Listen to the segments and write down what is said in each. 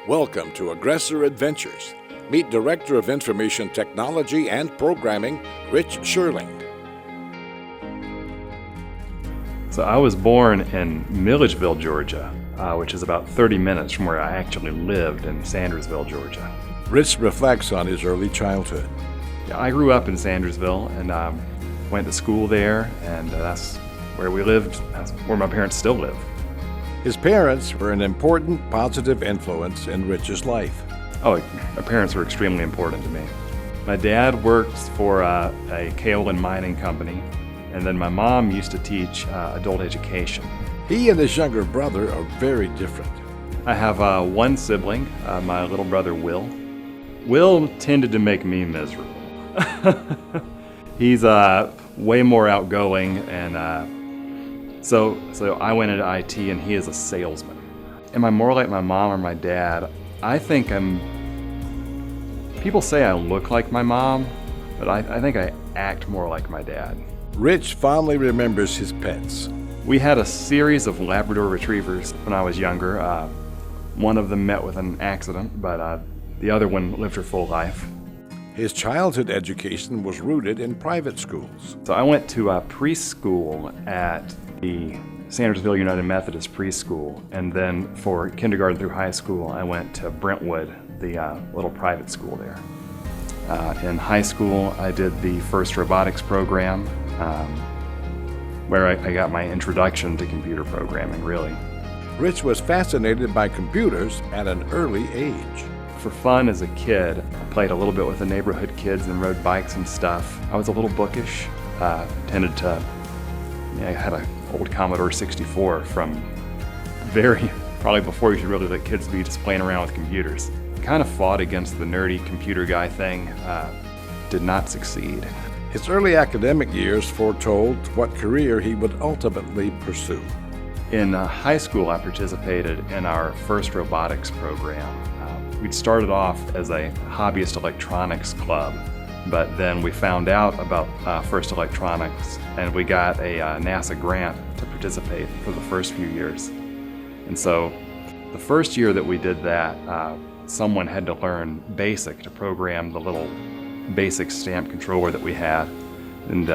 Welcome to Aggressor Adventures. Meet Director of Information Technology and Programming, Rich Shurling. So I was born in Milledgeville, Georgia, which is about 30 minutes from where I actually lived in Sandersville, Georgia. Rich reflects on his early childhood. Yeah, I grew up in Sandersville and went to school there, and that's where we lived. That's where my parents still live. His parents were an important positive influence in Rich's life. Oh, my parents were extremely important to me. My dad worked for a kaolin mining company, and then my mom used to teach adult education. He and his younger brother are very different. I have one sibling, my little brother Will. Will tended to make me miserable. He's way more outgoing, and so I went into IT, and he is a salesman. Am I more like my mom or my dad? I think people say I look like my mom, but I think I act more like my dad. Rich fondly remembers his pets. We had a series of Labrador retrievers when I was younger. One of them met with an accident, but the other one lived her full life. His childhood education was rooted in private schools. So I went to preschool at the Sandersville United Methodist Preschool, and then for kindergarten through high school, I went to Brentwood, the little private school there. In high school, I did the first robotics program, where I got my introduction to computer programming, really. Rich was fascinated by computers at an early age. For fun as a kid, I played a little bit with the neighborhood kids and rode bikes and stuff. I was a little bookish, I had an old Commodore 64 from probably before you should really let kids be just playing around with computers. Kind of fought against the nerdy computer guy thing, did not succeed. His early academic years foretold what career he would ultimately pursue. In high school, I participated in our first robotics program. We'd started off as a hobbyist electronics club, but then we found out about FIRST Electronics, and we got a NASA grant to participate for the first few years. And so the first year that we did that, someone had to learn BASIC to program the little BASIC stamp controller that we had. And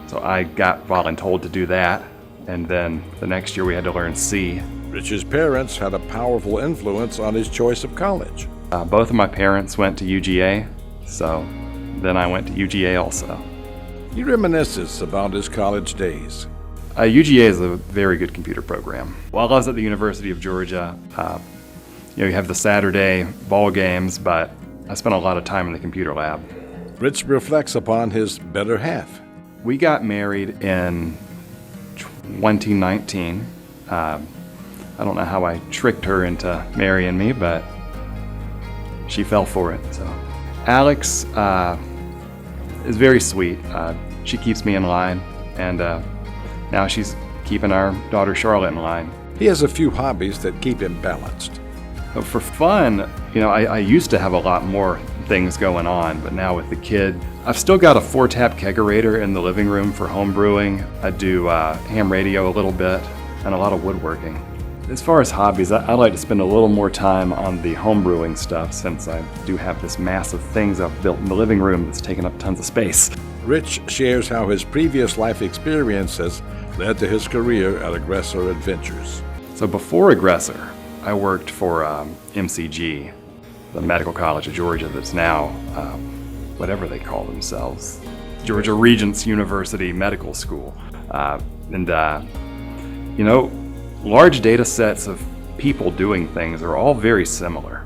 so I got voluntold to do that, and then the next year we had to learn C. Rich's parents had a powerful influence on his choice of college. Both of my parents went to UGA, so then I went to UGA also. He reminisces about his college days. UGA is a very good computer program. While I was at the University of Georgia, you have the Saturday ball games, but I spent a lot of time in the computer lab. Rich reflects upon his better half. We got married in 2019. I don't know how I tricked her into marrying me, but she fell for it. So, Alex is very sweet. She keeps me in line, and now she's keeping our daughter Charlotte in line. He has a few hobbies that keep him balanced. But for fun, I used to have a lot more things going on, but now with the kid, I've still got a 4-tap kegerator in the living room for home brewing. I do ham radio a little bit, and a lot of woodworking. As far as hobbies, I like to spend a little more time on the home brewing stuff, since I do have this massive things I've built in the living room that's taken up tons of space. Rich shares how his previous life experiences led to his career at Aggressor Adventures. So before Aggressor, I worked for MCG, the Medical College of Georgia that's now whatever they call themselves, Georgia Regents University Medical School. Large data sets of people doing things are all very similar.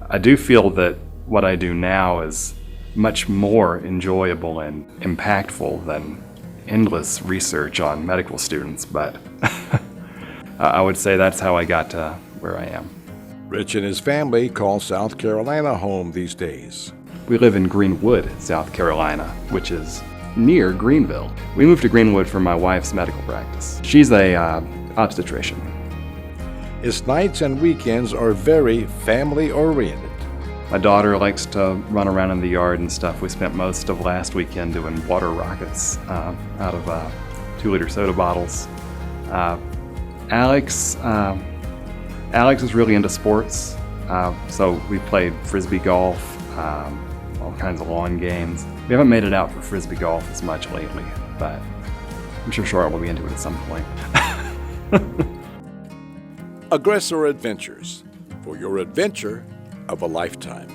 I do feel that what I do now is much more enjoyable and impactful than endless research on medical students, but I would say that's how I got to where I am. Rich and his family call South Carolina home these days. We live in Greenwood, South Carolina, which is near Greenville. We moved to Greenwood for my wife's medical practice. She's a obstetrician. His nights and weekends are very family-oriented. My daughter likes to run around in the yard and stuff. We spent most of last weekend doing water rockets out of 2-liter soda bottles. Alex is really into sports. So we played frisbee golf, all kinds of lawn games. We haven't made it out for frisbee golf as much lately, but I'm sure Charlotte will be into it at some point. Aggressor Adventures, for your adventure of a lifetime.